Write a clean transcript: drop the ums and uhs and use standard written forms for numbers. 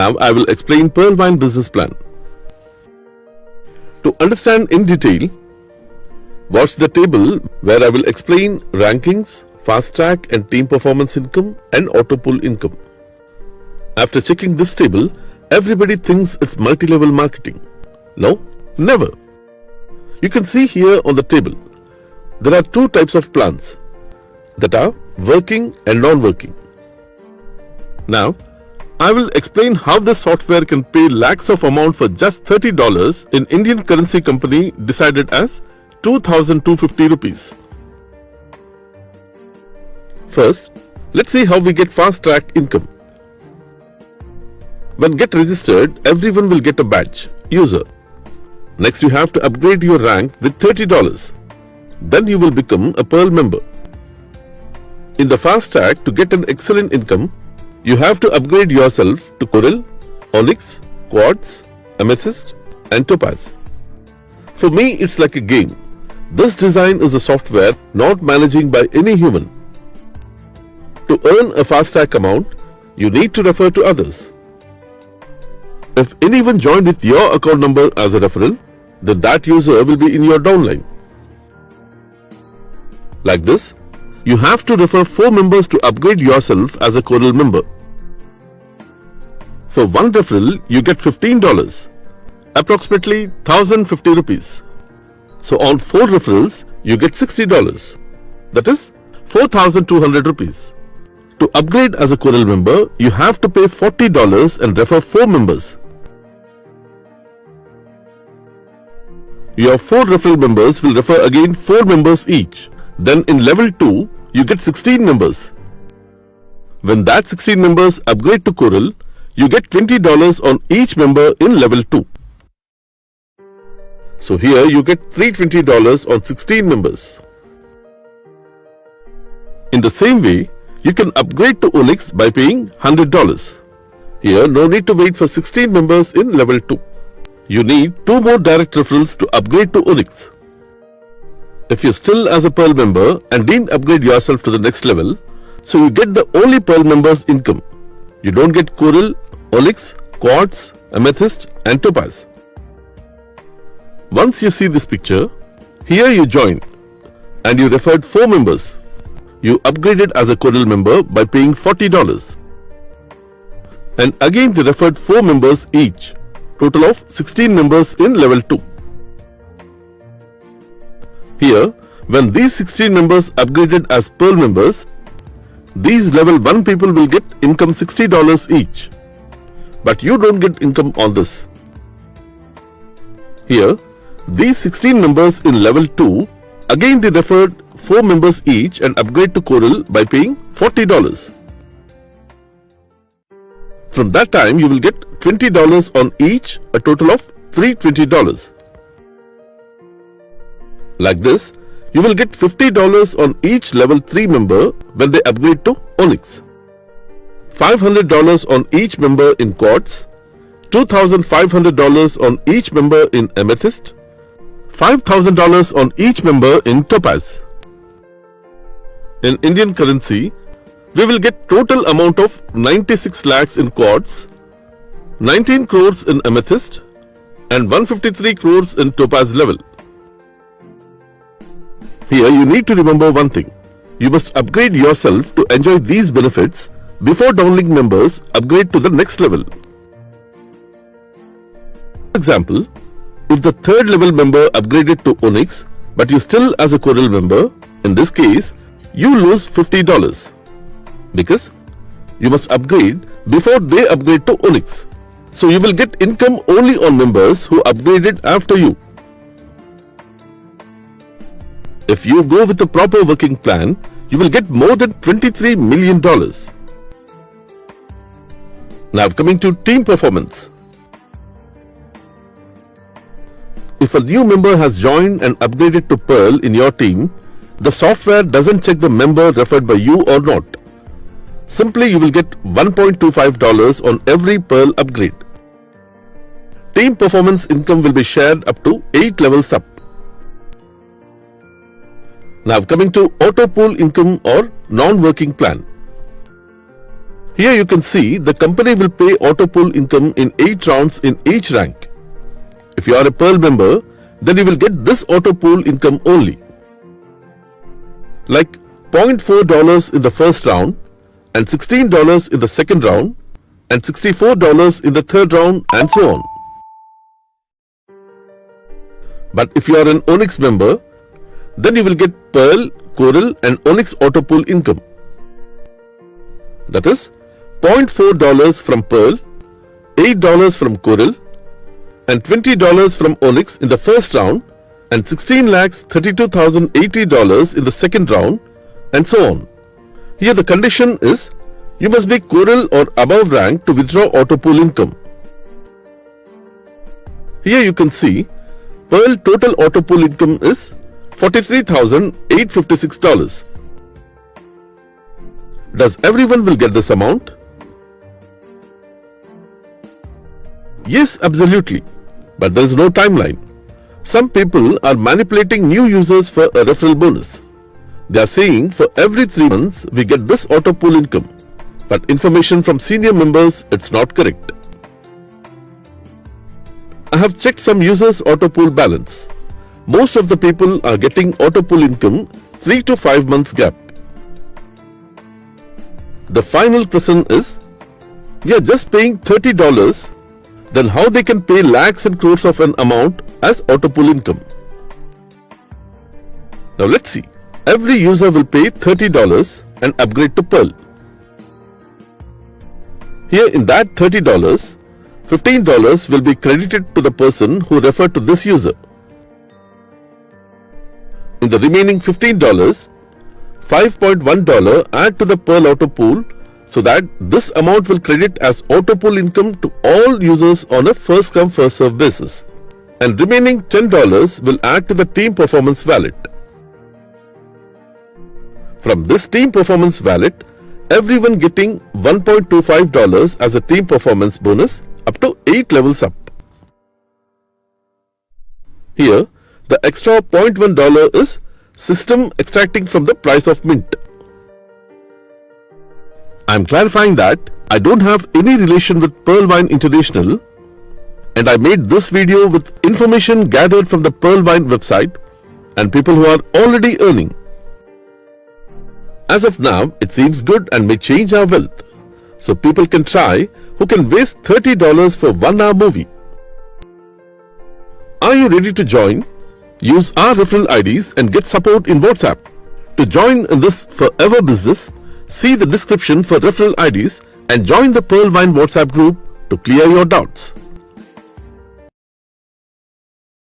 Now I will explain Pearlvine business plan. To understand in detail, watch the table where I will explain rankings, fast track and team performance income and auto pull income. After checking this table, everybody thinks it's multi-level marketing. No, never. You can see here on the table, there are two types of plans that are working and non-working. Now, I will explain how this software can pay lakhs of amount for just $30 in Indian currency company decided as 2,250 rupees. First, let's see how we get fast track income. When get registered, everyone will get a badge, user. Next, you have to upgrade your rank with $30. Then you will become a Pearl member. In the fast track, to get an excellent income, you have to upgrade yourself to Coral, Onyx, Quartz, Amethyst and Topaz. For me, it's like a game. This design is a software not managing by any human. To earn a fast track amount, you need to refer to others. If anyone joined with your account number as a referral, then that user will be in your downline. Like this, you have to refer 4 members to upgrade yourself as a Coral member. For one referral, you get $15, approximately 1,050 rupees. So on 4 referrals, you get $60, that is 4,200 rupees. To upgrade as a Coral member, you have to pay $40 and refer 4 members. Your 4 referral members will refer again 4 members each. Then in level 2, you get 16 members. When that 16 members upgrade to Coral, you get $20 on each member in level 2. So here you get $320 on 16 members. In the same way, you can upgrade to Onyx by paying $100. Here no need to wait for 16 members in level 2. You need 2 more direct referrals to upgrade to Onyx. If you're still as a Pearl member and didn't upgrade yourself to the next level, so you get the only Pearl members income. You don't get Coral, Onyx, Quartz, Amethyst and Topaz. Once you see this picture, here you joined and you referred 4 members. You upgraded as a Coral member by paying $40. And again they referred 4 members each, total of 16 members in level 2. Here, when these 16 members upgraded as Pearl members, these level 1 people will get income $60 each. But you don't get income on this. Here, these 16 members in level 2, again they referred 4 members each and upgrade to Coral by paying $40. From that time, you will get $20 on each, a total of $320. Like this, you will get $50 on each level 3 member when they upgrade to Onyx, $500 on each member in Quartz, $2,500 on each member in Amethyst, $5,000 on each member in Topaz. In Indian currency, we will get total amount of 96 lakhs in Quartz, 19 crores in Amethyst and 153 crores in Topaz level. Here you need to remember one thing. You must upgrade yourself to enjoy these benefits before downlink members upgrade to the next level. For example, if the 3rd level member upgraded to Onyx but you still as a Coral member, in this case, you lose $50 because you must upgrade before they upgrade to Onyx. So you will get income only on members who upgraded after you. If you go with a proper working plan, you will get more than $23 million. Now coming to team performance. If a new member has joined and upgraded to Pearl in your team, the software doesn't check the member referred by you or not. Simply you will get $1.25 on every Pearl upgrade. Team performance income will be shared up to 8 levels up. Now coming to auto pool income or non-working plan. Here you can see the company will pay auto pool income in 8 rounds in each rank. If you are a Pearl member, then you will get this auto pool income only. Like $0.4 in the first round, and $16 in the second round, and $64 in the third round, and so on. But if you are an Onyx member, then you will get Pearl, Coral and Onyx auto pool income. That is $0.4 from Pearl, $8 from Coral and $20 from Onyx in the first round and $16,32,080 in the second round and so on. Here the condition is you must be Coral or above rank to withdraw auto pool income. Here you can see Pearl total auto pool income is $43,856. Does everyone will get this amount? Yes, absolutely. But there is no timeline. Some people are manipulating new users for a referral bonus. They are saying for every 3 months we get this auto pool income. But information from senior members, it's not correct. I have checked some users' auto pool balance. Most of the people are getting auto pool income 3 to 5 months gap. The final question is, we are just paying $30, then how they can pay lakhs and crores of an amount as auto pool income? Now let's see. Every user will pay $30 and upgrade to Pearl. Here in that $30, $15 will be credited to the person who referred to this user. In the remaining $15, $5.1 add to the Pearl auto pool so that this amount will credit as auto pool income to all users on a first come first serve basis. And remaining $10 will add to the team performance wallet. From this team performance wallet, everyone getting $1.25 as a team performance bonus up to 8 levels up. Here, the extra $0.1 is system extracting from the price of mint. I am clarifying that I don't have any relation with Pearl Wine International and I made this video with information gathered from the Pearl Wine website and people who are already earning. As of now, it seems good and may change our wealth. So people can try who can waste $30 for 1 hour movie. Are you ready to join? Use our referral IDs and get support in WhatsApp. To join in this forever business, see the description for referral IDs and join the Pearl Wine WhatsApp group to clear your doubts.